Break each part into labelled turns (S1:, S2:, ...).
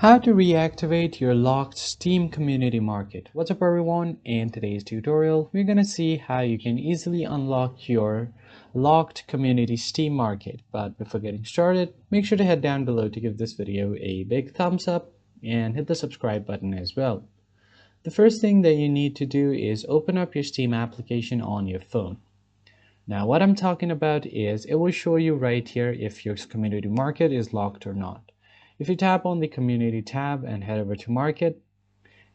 S1: How to reactivate your locked Steam community market. What's up everyone? In today's tutorial, we're going to see how you can easily unlock your locked community Steam market. But before getting started, make sure to head down below to give this video a big thumbs up and hit the subscribe button as well. The first thing that you need to do is open up your Steam application on your phone. Now what I'm talking about is it will show you right here if your community market is locked or not. If you tap on the community tab and head over to market,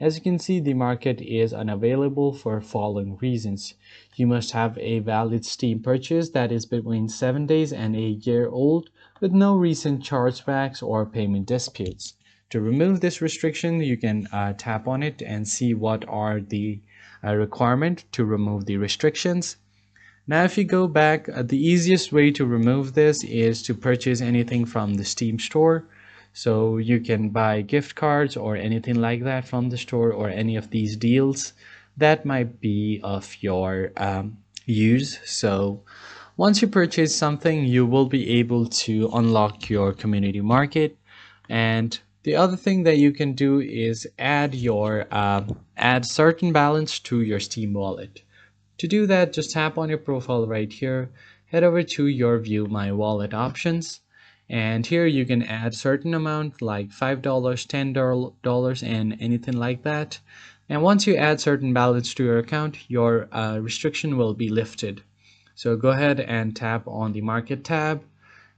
S1: as you can see, the market is unavailable for following reasons. You must have a valid Steam purchase that is between 7 days and a year old with no recent chargebacks or payment disputes. To remove this restriction, you can tap on it and see what are the requirement to remove the restrictions. Now if you go back, the easiest way to remove this is to purchase anything from the Steam store. So you can buy gift cards or anything like that from the store, or any of these deals that might be of your use. So once you purchase something, you will be able to unlock your community market. And the other thing that you can do is add certain balance to your Steam wallet. To do that, just tap on your profile right here, head over to your view my wallet options, and here you can add certain amount like $5, $10, and anything like that. And once you add certain balance to your account, your restriction will be lifted. So go ahead and tap on the market tab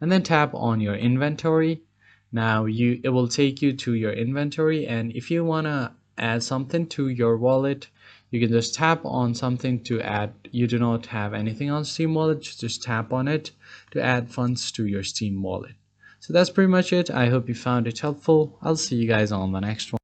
S1: and then tap on your inventory. Now it will take you to your inventory, and if you want to add something to your wallet, you can just tap on something to add. You do not have anything on Steam wallet, just tap on it to add funds to your Steam wallet. So that's pretty much it. I hope you found it helpful. I'll see you guys on the next one.